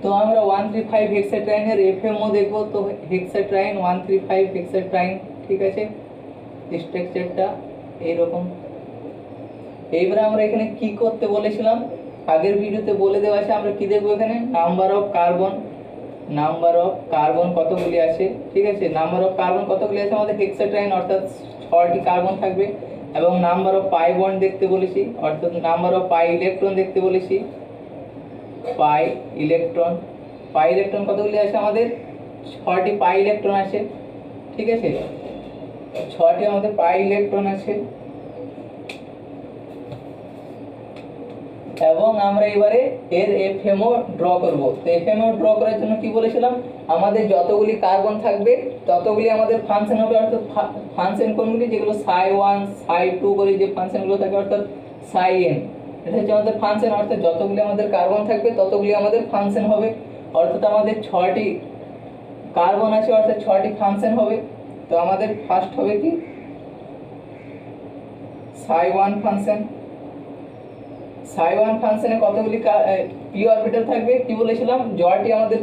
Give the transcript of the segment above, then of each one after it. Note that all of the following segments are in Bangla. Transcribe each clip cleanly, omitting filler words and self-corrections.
তো আমরা 135 হেক্সাট্রাইনের এফএমও দেখব। তো হেক্সাট্রাইন 135 হেক্সাট্রাইন, ঠিক আছে, স্ট্রাকচারটা এইরকম। এইবারে আমরা এখানে কি করতে বলেছিলাম, আগের ভিডিওতে বলে দেওয়া আছে। আমরা কি দেখবো এখানে, number of carbon, number of carbon কতগুলি আছে, ঠিক আছে, নাম্বার অফ কার্বন কতগুলি আছে আমাদের হেক্সাট্রাইন, অর্থাৎ 6টি কার্বন থাকবে। এবং নাম্বার অফ পাই বন্ড দেখতে বলেছি, অর্থাৎ নাম্বার অফ পাই ইলেকট্রন দেখতে বলেছি। পাই ইলেকট্রন, পাই ইলেকট্রন কতগুলি আছে আমাদের, 6টি পাই ইলেকট্রন আছে, ঠিক আছে, 6টি আমাদের পাই ইলেকট্রন আছে। এবং আমরা এবারে এর এফএমও ড্র করব। তো এফএমও ড্র করার জন্য কি বলেছিলাম, আমাদের যতগুলি কার্বন থাকবে ততগুলি আমাদের ফাংশন হবে, অর্থাৎ ফাংশন কোনগুলি, যেগুলো ψ1 ψ2 করে যে ফাংশনগুলো থাকে, অর্থাৎ ψn, এটা হচ্ছে আমাদের ফাংশন। অর্থাৎ যতগুলি আমাদের কার্বন থাকবে ততগুলি আমাদের ফাংশন হবে, অর্থাৎ আমাদের 6টি কার্বন আছে, অর্থাৎ 6টি ফাংশন হবে। তো আমাদের ফার্স্ট হবে কি, ψ1 ফাংশন। ψ1 ফাংশনে কতগুলি পি অরবিটাল থাকবে, কি বলেছিলাম, যটি আমাদের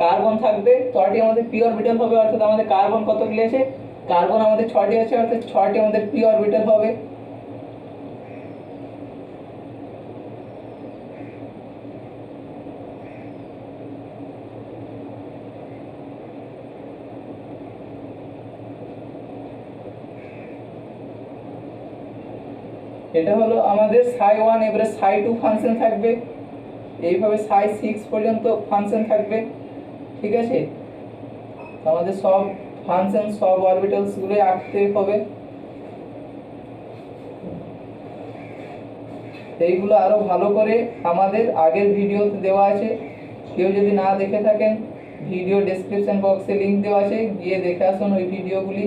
কার্বন থাকবে তটি আমাদের পি অরবিটাল হবে, অর্থাৎ আমাদের কার্বন কতগুলি আছে, কার্বন আমাদের 6টি আছে, অর্থাৎ 6টি আমাদের পি অরবিটাল হবে। এটা হলো আমাদের ψ1। এবারে ψ2 ফাংশন থাকবে, এইভাবে ψ6 পর্যন্ত ফাংশন থাকবে, ঠিক আছে। আমাদের সব ফাংশন, সব অরবিটালস গুলো আঁকতে হবে। এইগুলো আরো ভালো করে আমাদের আগের ভিডিওতে দেওয়া আছে, কেউ যদি না দেখে থাকেন ভিডিও ডেসক্রিপশন বক্সে লিংক দেওয়া আছে, গিয়ে দেখে আসুন ওই ভিডিওগুলি।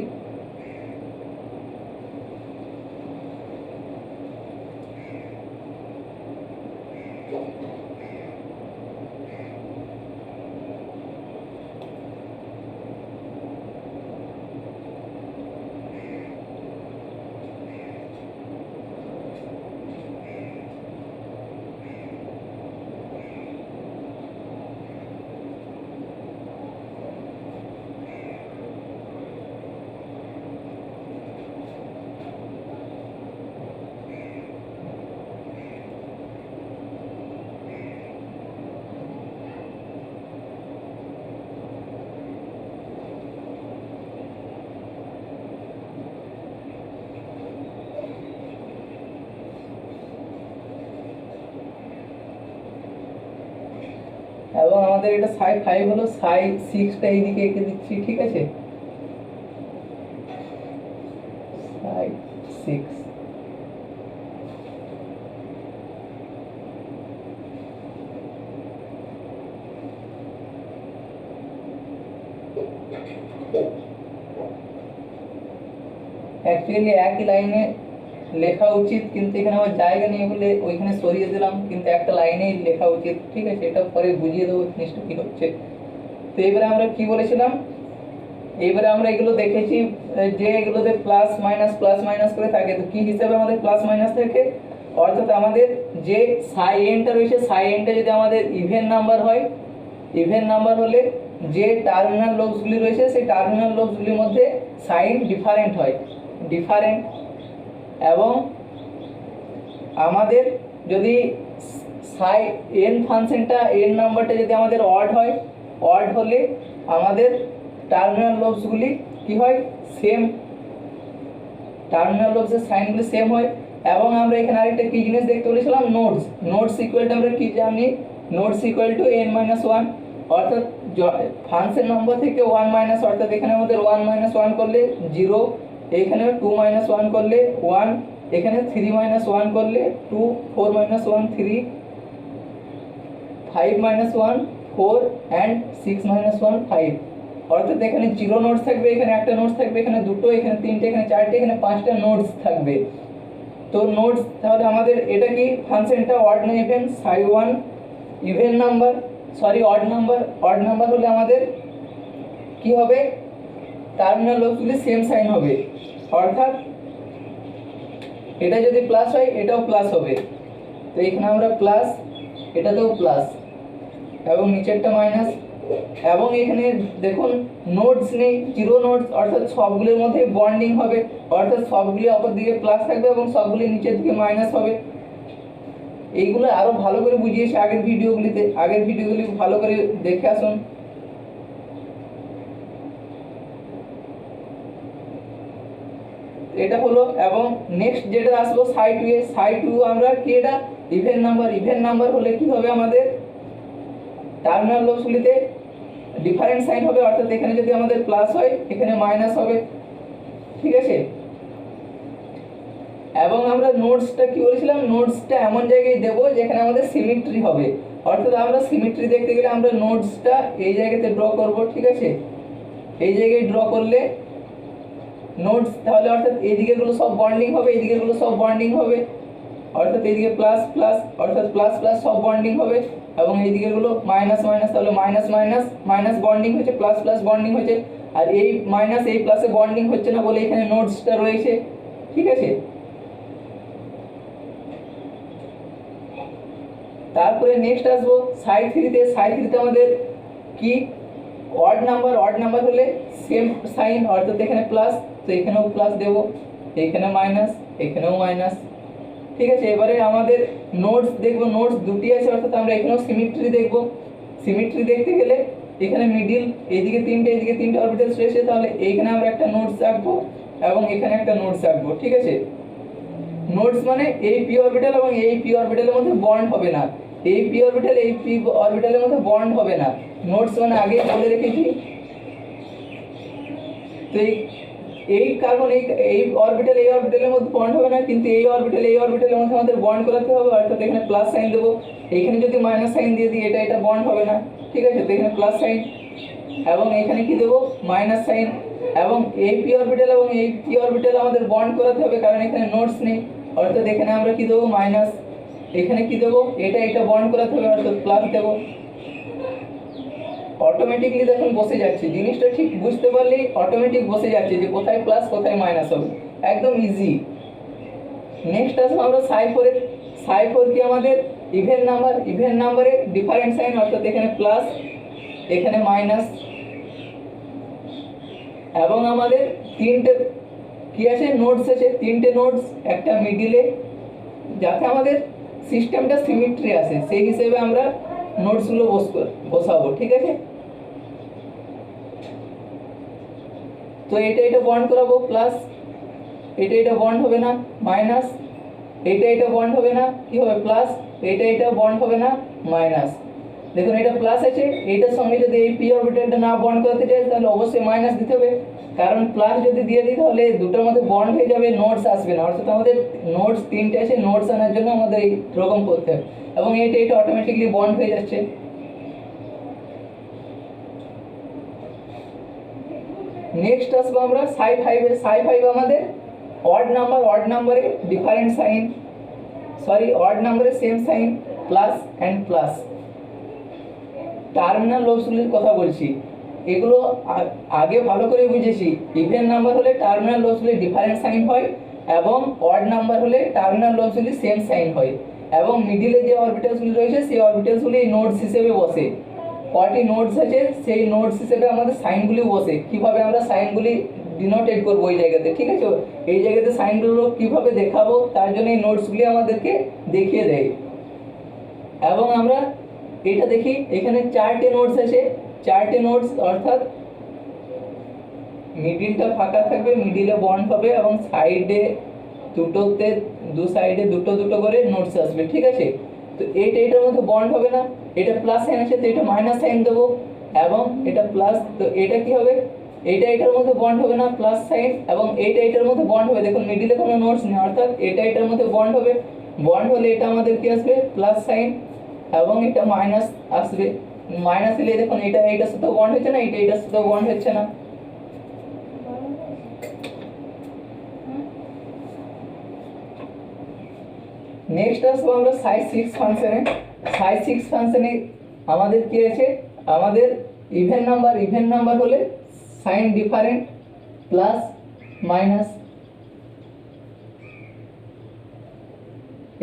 এবং আমাদের এটা ψ5 হলো, ψ6টা এইদিকে এঁকে দিচ্ছি, ঠিক আছে, ψ6। অ্যাকচুয়ালি একই লাইনে লেখা উচিত, কিন্তু এখানে আমার জায়গা নেই বলে ওইখানে সরিয়ে দিলাম, কিন্তু একটা লাইনেই লেখা উচিত, ঠিক আছে। এটা পরে বুঝিয়ে দেবো জিনিসটা কি হচ্ছে। তো এবারে আমরা কি বলেছিলাম, এইবারে আমরা এগুলো দেখেছি যে এগুলোতে প্লাস মাইনাস করে থাকে। তো কি হিসাবে আমাদের প্লাস মাইনাস থাকে, অর্থাৎ আমাদের যে সাইএনটা রয়েছে, সাইএনটা যদি আমাদের ইভেন নাম্বার হয়, ইভেন নাম্বার হলে যে টার্মিনাল লোবসগুলি রয়েছে সেই টার্মিনাল লোবসগুলির মধ্যে সাইন ডিফারেন্ট হয়, ডিফারেন্ট। এবং আমাদের যদি সাই এন ফাংশনটা, এন নাম্বারটা যদি আমাদের অড হয়, অড হলে আমাদের টার্মিনাল লোবসগুলি কি হয়, সেম, টার্মিনাল লোবসের সাইনগুলি সেম হয়। এবং আমরা এখানে আরেকটা কি জিনিস দেখতে বলেছিলাম, নোটস, নোটস ইকুয়ালটা আমরা কি জানি, নোটস ইকুয়াল টু n-1, অর্থাৎ ফাংশন নম্বর থেকে 1 অর্থাৎ এখানে আমাদের 1 করলে 0, এখানে 2 - 1 করলে 1, এখানে 3 - 1 করলে 2, 4 - 1 3, 5 - 1 4 and 6 - 1 5। অর্থাৎ এখানে 0 নোটস থাকবে, এখানে একটা নোটস থাকবে, এখানে দুটো, এখানে তিনটে, এখানে চারটে, এখানে 5টা নোটস থাকবে। তো নোটস, তাহলে আমাদের এটা কি ফাংশনটা অড না even, ψ1 even number, sorry odd number, odd number হলে আমাদের কি হবে, টার্মিনাল লোবসগুলি সেম সাইন হবে, অর্থাৎ এটা যদি প্লাস হয় এটাও প্লাস হবে। তো এখানে আমরা প্লাস, এটাতেও প্লাস, এবং নিচেরটা মাইনাস। এবং এখানে দেখুন নোটস নেই, জিরো নোটস, অর্থাৎ সবগুলোর মধ্যে বন্ডিং হবে, অর্থাৎ সবগুলি অপর দিকে প্লাস থাকবে এবং সবগুলি নিচের দিকে মাইনাস হবে। এইগুলো আরো ভালো করে বুঝিয়েছি আগের ভিডিওগুলি ভালো করে দেখে আসুন। এটা হলো। এবং নেক্সট যেটা আসবো সাইড টু এ। সাইড টু আমরা কি, এটা ইভেন নাম্বার হলে কি হবে, আমাদের টার্মিনাল লবসগুলিতে ডিফারেন্ট সাইন হবে, অর্থাৎ এখানে যদি আমাদের প্লাস হয় এখানে মাইনাস হবে, ঠিক আছে। এবং আমরা নোটসটা কি বলেছিলাম, নোটসটা এমন জায়গায় দেব যেখানে আমাদের সিমেট্রি হবে, অর্থাৎ আমরা সিমেট্রি দেখতে গেলে আমরা নোটসটা এই জায়গাতে ড্র করব, ঠিক আছে। এই জায়গায় ড্র করলে নোটস তাহলে অর্থাৎ এইদিকেগুলো সব বন্ডিং হবে, এইদিকেগুলো সব বন্ডিং হবে, অর্থাৎ এইদিকে প্লাস প্লাস অর্থাৎ প্লাস প্লাস সব বন্ডিং হবে, এবং এইদিকেগুলো মাইনাস মাইনাস, তাহলে মাইনাস মাইনাস মাইনাস বন্ডিং হচ্ছে, প্লাস প্লাস বন্ডিং হচ্ছে। আর এই মাইনাস এই প্লাসে বন্ডিং হচ্ছে না বলে এখানে নোটসটা রয়েছে, ঠিক আছে। তারপরে নেক্সট আসবো সাইড থ্রিতে। সাইড থ্রিতে আমাদের কি, অড নাম্বার হলে সেম সাইন, অর্থাৎ এখানে প্লাস, তো এখানেও প্লাস দেব, এখানে মাইনাস, এখানেও মাইনাস, ঠিক আছে। এবারে আমাদের নোটস দেখবো, নোটস দুটি আছে, অর্থাৎ আমরা এখানেও সিমেট্রি দেখব। সিমেট্রি দেখতে গেলে এখানে মিডিল এইদিকে তিনটে অরবিটালস রয়েছে, তাহলে এইখানে আমরা একটা নোটস রাখবো এবং এখানে একটা নোটস রাখবো, ঠিক আছে। নোটস মানে এই পি অরবিটাল এবং এই পি অরবিটালের মধ্যে বন্ড হবে না, এই পি অরবিটাল এই পি অরবিটালের মধ্যে বন্ড হবে না। নোটস মানে আগে বলে রেখেছি। তো এই কার্বন এই অরবিটালের মধ্যে বন্ড হবে না, কিন্তু এই অরবিটালের মধ্যে আমাদের বন্ড করাতে হবে, অর্থাৎ এখানে প্লাস সাইন দেবো। এখানে যদি মাইনাস সাইন দিয়ে দিই এটা বন্ড হবে না, ঠিক আছে। তো এখানে প্লাস সাইন এবং এখানে কি দেবো, মাইনাস সাইন। এবং এই পি অরবিটাল এবং এই পি অরবিটাল আমাদের বন্ড করাতে হবে, কারণ এখানে নোটস নেই, অর্থাৎ এখানে আমরা কি দেবো, মাইনাস। এখানে কি দেবো, এটা বন্ড করাতে হবে, অর্থাৎ প্লাস দেবো। অটোমেটিকলি দেখুন বসে যাচ্ছে, জিনিসটা ঠিক বুঝতে পারলেই অটোমেটিক বসে যাচ্ছে যে কোথায় প্লাস কোথায় মাইনাস হবে, একদম ইজি। নেক্সট আসবো আমরা সাই4-এ। সাই4 কি আমাদের ইভেন নাম্বারে ডিফারেন্ট সাইন, অর্থাৎ এখানে প্লাস এখানে মাইনাস। এবং আমাদের তিনটে কি আছে, নোটস আছে, তিনটে নোটস, একটা মিডিলে, যাতে আমাদের সিস্টেমটা সিমেট্রি আসে সেই হিসেবে আমরা নোটসগুলো বসাবো, ঠিক আছে। তো এটা বন্ড করাবো, প্লাস এটা বন্ড হবে না, মাইনাস। এটা বন্ড হবে না, কি হবে, প্লাস। এটা বন্ড হবে না, মাইনাস। দেখুন এটা প্লাস আছে, এইটার সঙ্গে যদি এই পি অরবিটালটা না বন্ড করতে চাই তাহলে অবশ্যই মাইনাস দিতে হবে, কারণ প্লাস যদি দিয়ে দিই তাহলে দুটোর মধ্যে বন্ড হয়ে যাবে, নোটস আসবে না, অর্থাৎ আমাদের নোটস তিনটে আছে, নোটস আনার জন্য আমাদের এইরকম করতে হবে। এবং এটা অটোমেটিকলি বন্ড হয়ে যাচ্ছে। নেক্সট আসবো আমরা সাই5-এ। সাই5 আমাদের অড নাম্বারে ডিফারেন্ট সাইন, অড নাম্বারে same sign, plus and plus. Terminal লবসগুলির কথা বলছি, এগুলো আগে ভালো করে বুঝেছি। ইভেন নাম্বার হলে টার্মিনাল লবসগুলি ডিফারেন্ট সাইন হয়, এবং অড নাম্বার হলে টার্মিনাল লবসগুলি সেম সাইন হয়। এবং মিডিলে যে অরবিটালসগুলি রয়েছে সেই অরবিটালসগুলি নোটস হিসেবে বসে। কয়টি নোটস আছে সেই নোটস হিসেবে আমাদের সাইনগুলি বসে। কিভাবে আমরা সাইনগুলি ডিনোটেট করবো ওই জায়গাতে, ঠিক আছে। এই জায়গাতে সাইনগুলো কিভাবে দেখাবো তার জন্য এই নোটসগুলি আমাদেরকে দেখিয়ে দেয়। এবং আমরা এটা দেখি, এখানে চারটে নোটস আছে, চারটে নোটস, অর্থাৎ মিডিলটা ফাঁকা থাকবে, মিডিলে বন্ড হবে, এবং সাইডে দু সাইডে দুটো করে নোটস আসবে, ঠিক আছে। তো এটার মধ্যে বন্ড হবে না, এটা প্লাস সাইন আছে তো এটা মাইনাস সাইন দেবো, এবং এটা প্লাস, তো এটা কি হবে, এটার মধ্যে বন্ড হবে না, প্লাস সাইন। এবং এটার মধ্যে বন্ড হবে, দেখুন মিডিলে কোনো নোটস নেই, অর্থাৎ এটার মধ্যে বন্ড হবে, বন্ড হলে এটা আমাদের কি আসবে, প্লাস সাইন, এবং এটা মাইনাস আসবে। মাইনাস এলে দেখুন এটার সাথে বন্ড হচ্ছে না, এটার সাথে বন্ড হচ্ছে না। নেক্সট আসবো আমরা সাই6 ফাংশনে। সাই6 ফাংশনে আমাদের কি আছে, আমাদের ইভেন নাম্বার হলে সাইন ডিফারেন্ট, প্লাস মাইনাস।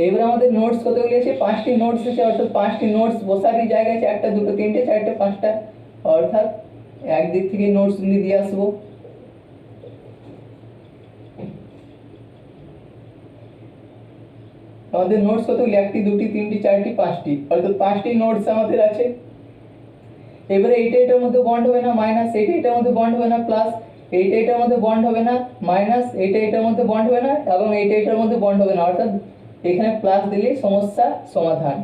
এবারে আমাদের নোটস কতগুলি আছে, 5টি নোটস আছে, অর্থাৎ 5টি নোটস বসারই জায়গা আছে, 1টা 2টো 3টে 4টে 5টা, অর্থাৎ একদিক থেকে নোটসগুলি দিয়ে আসবো। আমাদের নোটস কতগুলি, 1টি 2টি 3টি 4টি 5টি, অর্থাৎ 5টি নোটস আমাদের আছে। এবারে এইটা এটার মধ্যে বন্ড হবে না, মাইনাস এইটা এটার মধ্যে বন্ড হবে না, প্লাস এইটা এটার মধ্যে বন্ড হবে না, মাইনাস এইটা এটার মধ্যে বন্ড হবে না, এবং এইটা এটার মধ্যে বন্ড হবে না, অর্থাৎ এখানে প্লাস দিলেই সমস্যা সমাধান।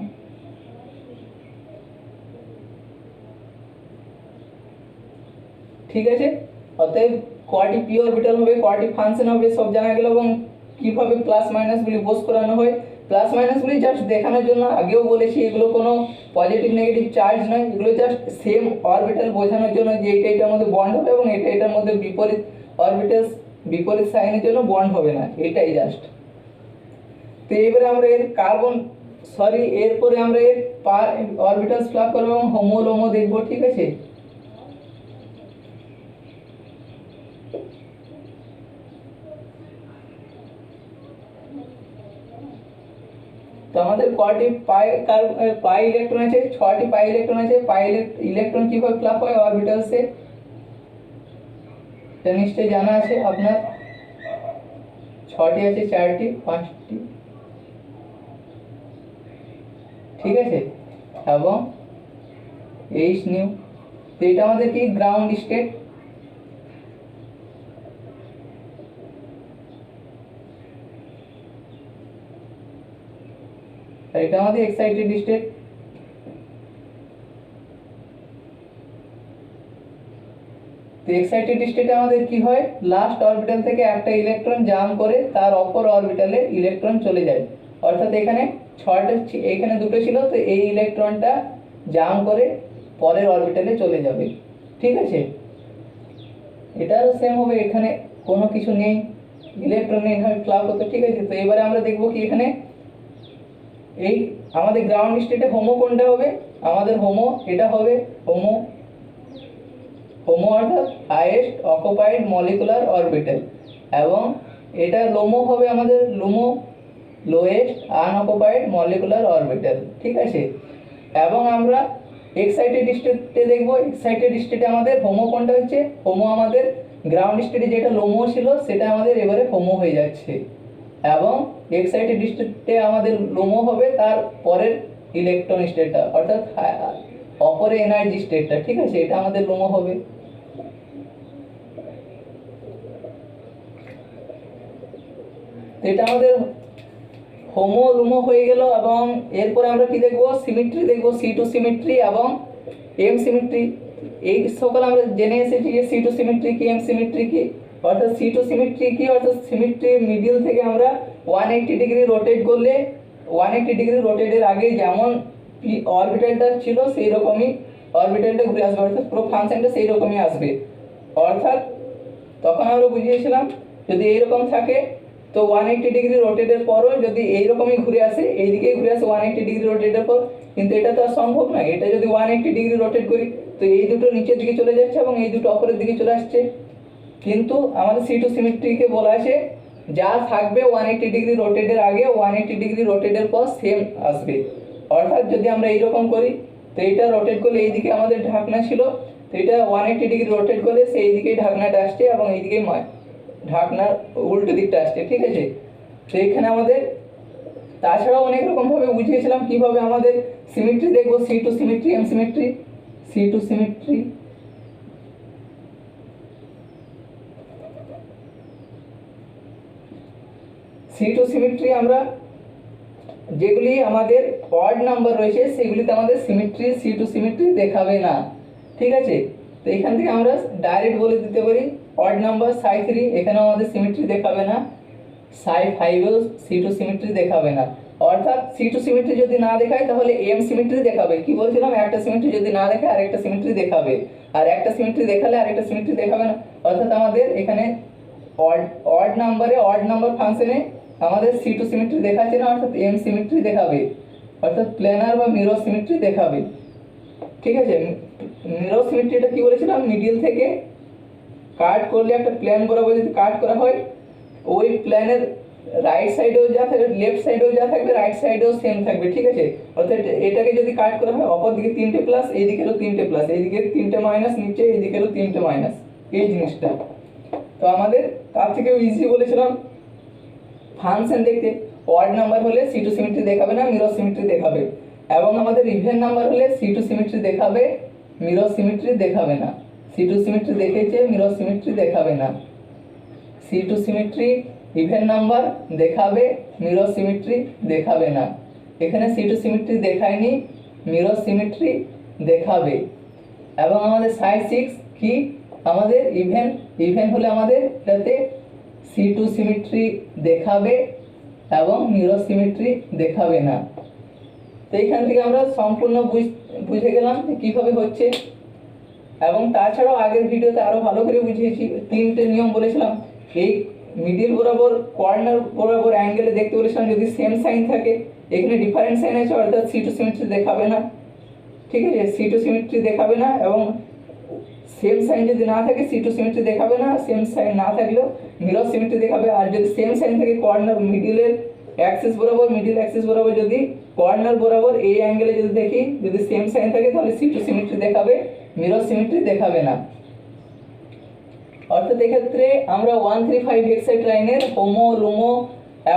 ঠিক আছে, অতএব কয়টি পি অরবিটাল হবে, কয়টি ফাংশন হবে সব জানা গেল, এবং কিভাবে প্লাস মাইনাস গুলি বোস করানো হয়। প্লাস মাইনাস গুলি জাস্ট দেখানোর জন্য, আগেও বলেছি এগুলো কোনো পজিটিভ নেগেটিভ চার্জ নয়, এগুলো জাস্ট সেম অরবিটাল বোঝানোর জন্য যে এটা এটার মধ্যে বন্ড হবে এবং এটা এটার মধ্যে বিপরীত অরবিটাল বিপরীত সাইনের জন্য বন্ড হবে না, এটাই জাস্ট। তো এবারে আমরা এর কার্বন এরপরে আমরা এর অরবিটাল ফ্লাপ করবো এবং হোমো লোমো দেখবো। ঠিক আছে, তো আমাদের কয়টি পাই ইলেকট্রন আছে, 6টি পাই ইলেকট্রন আছে। পাই ইলেকট্রন কিভাবে ফ্লাপ হয় অরবিটালসে, এটা নিশ্চয়ই জানা আছে আপনার। 6টি আছে, 4টি 5টি, ঠিক আছে, এবং এইচ নিউ। তো এটা আমাদের কি গ্রাউন্ড স্টেট। আর এটা আমাদের এক্সাইটেড স্টেট। তো এক্সাইটেড স্টেটে আমাদের কি হয়, লাস্ট অরবিটাল থেকে একটা ইলেকট্রন জাম্প করে তার অপর অরবিটালে ইলেকট্রন চলে যায়, অর্থাৎ এখানে 6টা, এখানে 2টো ছিল, তো এই ইলেকট্রনটা জাম্প করে পরের অরবিটালে চলে যাবে। ঠিক আছে, এটাও সেম হবে, এখানে কোনো কিছু নেই, ইলেকট্রন নেই, এখানে ফ্লাপ হতো। ঠিক আছে, তো এবারে আমরা দেখবো কি এখানে এই আমাদের গ্রাউন্ড স্টেটে হোমো কোনটা হবে, আমাদের হোমো এটা হবে, হোমো অর্থাৎ হাইয়েস্ট অকুপাইড মলিকুলার অরবিটাল, এবং এটা লোমো হবে আমাদের লুমো, লোয়েস্ট আনঅকুপাইড মলিকুলার অরবিটাল। ঠিক আছে, এবং আমরা এক্সাইটেড স্টেটে দেখবো, এক্সাইটেড স্টেটে আমাদের হোমো কোনটা হচ্ছে, হোমো আমাদের গ্রাউন্ড স্টেটে যেটা লোমো ছিল সেটা আমাদের এবারে হোমো হয়ে যাচ্ছে, এবং এক্সাইটেড স্টেটে আমাদের লোমো হবে তার পরের ইলেকট্রন স্টেটটা, অর্থাৎ অপরে এনার্জি স্টেটটা। ঠিক আছে, এটা আমাদের লোমো হবে। এটা আমাদের হোমো লুমো হয়ে গেল, এবং এরপরে আমরা কি দেখবো, সিমেট্রি দেখবো, C2 সিমেট্রি এবং M সিমেট্রি। এই সকল আমরা জেনে এসেছি যে C2 সিমেট্রি কি, M সিমেট্রি কি। অর্থাৎ C2 সিমেট্রি কি, অর্থাৎ সিমেট্রির মিডল থেকে আমরা 180 ডিগ্রি রোটেট করলে 180 ডিগ্রি রোটেটের আগে যেমন অরবিটালটা ছিল সেই রকমই অরবিটালটা ঘুরে আসবে, অর্থাৎ পুরো ফাংশনটা সেই রকমই আসবে। অর্থাৎ তখন আমরা বুঝিয়েছিলাম যদি এইরকম থাকে তো 180 ডিগ্রি রোটেটের পরও যদি এইরকমই ঘুরে আসে, এইদিকেই ঘুরে আসে 180 ডিগ্রি রোটেটের পর, কিন্তু এটা তো আর সম্ভব নয়। এটা যদি 180 ডিগ্রি রোটেট করি তো এই দুটো নিচের দিকে চলে যাচ্ছে এবং এই দুটো অপরের দিকে চলে আসছে, কিন্তু আমাদের C2 সিমেট্রিকে বলা আছে যা থাকবে 180 ডিগ্রি রোটেটের আগে 180 ডিগ্রি রোটেটের পর সেম আসবে। অর্থাৎ যদি আমরা এইরকম করি তো এইটা রোটেট করলে এইদিকে আমাদের ঢাকনা ছিল, তো এটা 180 ডিগ্রি রোটেট করলে সেই দিকেই ঢাকনাটা আসছে এবং এইদিকে ঢাকনার উল্টো দিকটা আসছে। ঠিক আছে, তো এখানে আমাদের তাছাড়াও অনেক রকমভাবে বুঝিয়েছিলাম কিভাবে আমাদের সিমেট্রি দেখবো, C2 symmetry, M symmetry. C2 symmetry, C2 symmetry আমরা যেগুলি আমাদের অড নাম্বার রয়েছে সেগুলিতে আমাদের সিমেট্রি C2 সিমেট্রি দেখাবে না। ঠিক আছে, তো এখান থেকে আমরা ডাইরেক্ট বলে দিতে পারি অড নাম্বার Psi3 এখানে আমাদের সিমেট্রি দেখাবে না, Psi5 এও C2 সিমেট্রি দেখাবে না। অর্থাৎ C2 সিমেট্রি যদি না দেখায় তাহলে M সিমেট্রি দেখাবে। কি বলছিলাম, একটা সিমেট্রি যদি না দেখায় আরেকটা সিমেট্রি দেখাবে, আর একটা সিমেট্রি দেখালে আরেকটা সিমেট্রি দেখাবে না। অর্থাৎ আমাদের এখানে অড নাম্বারে অড নাম্বার ফাংশনে আমাদের C2 সিমেট্রি দেখাচ্ছে না, অর্থাৎ M সিমেট্রি দেখাবে, অর্থাৎ প্ল্যানার বা মিরর সিমেট্রি দেখাবে। ঠিক আছে, মিরর সিমেট্রিটা কি বলেছিলাম, মিডিল থেকে কাট করলে একটা প্ল্যান বরাবর যদি কাট করা হয় ওই প্ল্যানের রাইট সাইডেও যা থাকবে, লেফট সাইডেও যা থাকবে রাইট সাইডেও সেম থাকবে, ঠিক আছে। অর্থাৎ এটাকে যদি কাট করা হয় অপর দিকে 3টে প্লাস, এইদিকেরও 3টে প্লাস, এইদিকে 3টে মাইনাস, নিচে এইদিকেরও 3টে মাইনাস, এই জিনিসটা। তো আমাদের তার থেকেও ইজি বলেছিলাম ফাংশন দেখতে অড নাম্বার হলে C2 সিমেট্রি দেখাবে না, মিরর সিমেট্রি দেখাবে, এবং আমাদের ইভেন নাম্বার হলে C2 সিমেট্রি দেখাবে, মিরর সিমেট্রি দেখাবে না। C2 সিমেট্রি দেখেছে, মিরর সিমেট্রি দেখাবে না। C2 সিমেট্রি ইভেন নাম্বার দেখাবে, মিরর সিমেট্রি দেখাবে না। এখানে C2 সিমেট্রি দেখায়নি, মিরর সিমেট্রি দেখাবে। এবং আমাদের সাইড 6 কি, আমাদের ইভেন হলে আমাদের এটাতে C2 সিমেট্রি দেখাবে এবং মিরর সিমেট্রি দেখাবে না। তো এইখান থেকে আমরা সম্পূর্ণ বুঝে গেলাম যে কীভাবে হচ্ছে। এবং তাছাড়াও আগের ভিডিওতে আরও ভালো করে বুঝিয়েছি, 3টে নিয়ম বলেছিলাম। এই মিডিল বরাবর, কর্নার বরাবর অ্যাঙ্গেলে দেখতে বলেছিলাম যদি সেম সাইন থাকে, এখানে ডিফারেন্ট সাইন আছে অর্থাৎ C2 সিমেট্রি দেখাবে না, ঠিক আছে। C2 সিমেট্রি দেখাবে না, এবং সেম সাইন যদি না থাকে C2 সিমেট্রি দেখাবে না, সেম সাইন না থাকলেও মিরর সিমেট্রি দেখাবে। আর যদি সেম সাইন থাকে কর্নার মিডিলের অ্যাক্সিস বরাবর, মিডিল অ্যাক্সিস বরাবর যদি কর্নার বরাবর এই অ্যাঙ্গেলে যদি দেখি, যদি সেম সাইন থাকে তাহলে C2 সিমেট্রি দেখাবে, মিরর সিমেট্রি দেখাবে না। অর্থাৎ এক্ষেত্রে আমরা 135 হেক্সাইড লাইনের হোমো, লুমো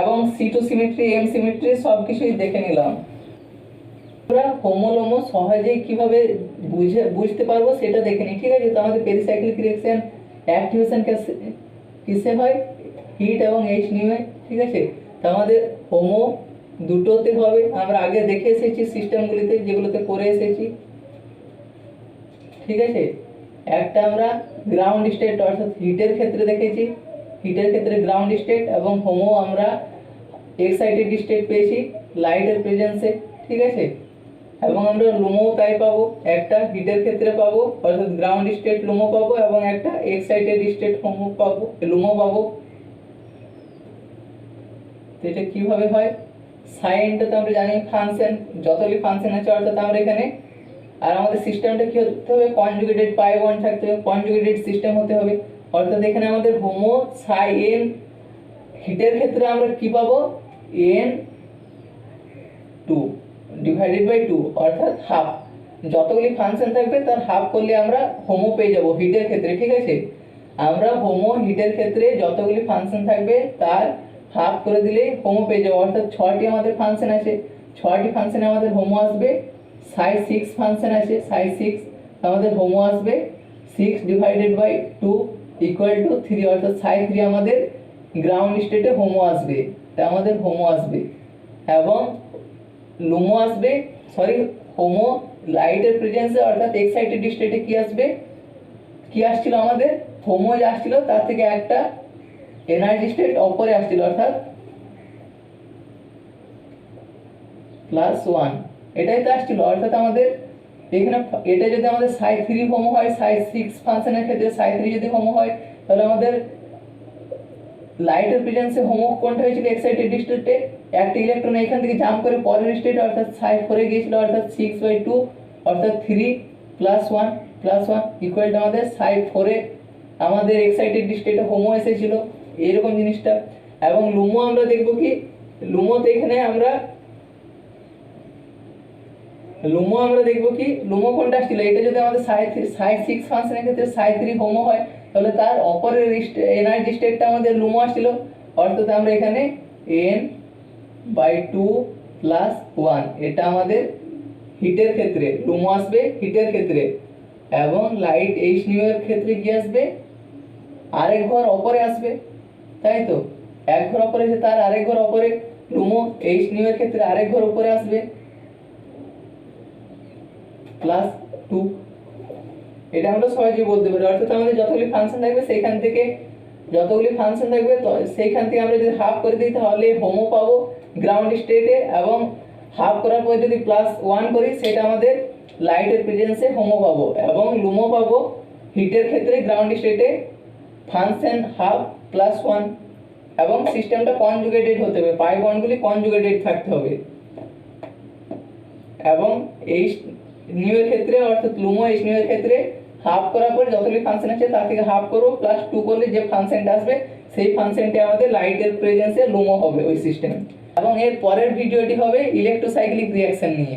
এবং C2 সিমেট্রি, এম সিমেট্রি সব কিছুই দেখে নিলাম। আমরা হোমো, লুমো সহজেই কিভাবে বুঝতে পারবো সেটা দেখে নিই, ঠিক আছে। তো আমাদের পেরিসাইক্লিক রিঅ্যাকশন অ্যাক্টিভেশন কিসে হয়, হিট এবং এইচ নিউয়ে, ঠিক আছে। তো আমাদের হোমো দুটোতে হবে, আমরা আগে দেখে এসেছি সিস্টেমগুলিতে যেগুলোতে করে এসেছি, ঠিক আছে। একটা আমরা গ্রাউন্ড স্টেট অর্থাৎ হিটের ক্ষেত্রে দেখেছি, হিটের ক্ষেত্রে গ্রাউন্ড স্টেট, এবং হোমো আমরা এক্সাইটেড স্টেট পেয়েছি লাইটের প্রেজেন্সে, ঠিক আছে। এবং আমরা লুমো তাই পাবো, একটা হিটের ক্ষেত্রে পাবো অর্থাৎ গ্রাউন্ড স্টেট লুমো পাবো, এবং একটা এক্সাইটেড স্টেট হোমো পাবো, লুমো পাবো। তো এটা কিভাবে হয়, সাইনটা তো আমরা জানি ফাংশন, যতগুলি ফাংশন আছে অর্থাৎ আমরা এখানে, আর আমাদের সিস্টেমটা কি হতে হবে, কনজুগেটেড পাই বন্ড থাকতে হবে, কনজুগেটেড সিস্টেম হতে হবে। অর্থাৎ এখানে আমাদের হোমো সাই এন, হিটের ক্ষেত্রে আমরা কি পাবো, N2 ডিভাইডেড বাই 2 অর্থাৎ হাফ। যতগুলি ফাংশন থাকবে তার হাফ করলে আমরা হোমো পেয়ে যাব হিটের ক্ষেত্রে, ঠিক আছে। আমরা হোমো হিটের ক্ষেত্রে যতগুলি ফাংশন থাকবে তার হাফ করে দিলে হোমো পেয়ে যাবো। অর্থাৎ 6টি আমাদের ফাংশন আছে, 6টি ফাংশনে আমাদের হোমো আসবে। সাই 6 ফাংশন আছে, সাই 6 আমাদের হোমো আসবে 6 ডিভাইডেড বাই 2 ইকুয়াল টু 3, অর্থাৎ সাই 3 আমাদের গ্রাউন্ড স্টেটে হোমো আসবে, তা আমাদের হোমো আসবে। এবং লুমো আসবে, সরি হোমো লাইটের প্রেজেন্সে অর্থাৎ এক্সাইটেড স্টেটে কি আসবে, কি আসছিল আমাদের হোমো আসছিল, তার থেকে একটা এনার্জি স্টেট অপরে আসছিল অর্থাৎ +1, এটাই তো আসছিল। অর্থাৎ আমাদের এখানে এটা যদি আমাদের সাই 3 হোমো হয়, সাই 6 ফাংশনের ক্ষেত্রে সাই 3 যদি হোমো হয়, তাহলে আমাদের লাইটের প্রেজেন্সে হোমো কোনটা হয়েছিল, এক্সাইটেড স্টেটে একটা ইলেকট্রন এখান থেকে জাম্প করে পরের স্টেটে অর্থাৎ সাই 4 এ গিয়েছিল, অর্থাৎ 6/2 অর্থাৎ 3 + 1 ইকুয়াল টু আমাদের সাই 4 এ আমাদের এক্সাইটেড স্টেটে হোমো এসেছিল, এইরকম জিনিসটা। এবং লুমো আমরা দেখব কি, লুমোতে এখানে আমরা দেখব কি, লুমো কোনটা আসছিল, এটা যদি আমাদের সাই 6 ফাংশনের ক্ষেত্রে সাই 3 হোমো হয়, তাহলে তার অপরের এনার্জি স্টেটটা আমাদের লুমো আসছিল। অর্থাৎ আমরা এখানে N/2 + 1, এটা আমাদের হিটের ক্ষেত্রে লুমো আসবে হিটের ক্ষেত্রে। এবং লাইট এইচ নিউ এর ক্ষেত্রে কি আসবে, আরেক ঘর অপরে আসবে, তাই তো। এক ঘর অপরে এসে তার আরেক ঘর অপরে, লুমো এইচ নিউ এর ক্ষেত্রে আরেক ঘর উপরে আসবে +2, এটা আমরা সহজেই বলতে পারি। অর্থাৎ আমাদের যতগুলি ফাংশন থাকবে সেইখান থেকে আমরা যদি হাফ করে দিই তাহলে হোমো পাবো গ্রাউন্ড স্টেটে, এবং হাফ করার পর যদি +1 করি সেটা আমাদের লাইটের প্রেজেন্সে হোমো পাবো, এবং লুমো পাবো হিটের ক্ষেত্রে গ্রাউন্ড স্টেটে ফাংশন হাফ +1। এবং সিস্টেমটা কনজুগেটেড হতে হবে, পাই বন্ডগুলি কনজুগেটেড থাকতে হবে। এবং এইচ নিউ এর ক্ষেত্রে অর্থাৎ লুমো এইচ নিউ এর ক্ষেত্রে হাফ করার পর যতগুলি ফাংশন আছে তার থেকে হাফ করবো, +2 করলে যে ফাংশনটা আসবে সেই ফাংশনটি আমাদের লাইটের প্রেজেন্সে লুমো হবে ওই সিস্টেমে। এবং এর পরের ভিডিওটি হবে ইলেকট্রোসাইক্লিক রিঅ্যাকশন নিয়ে।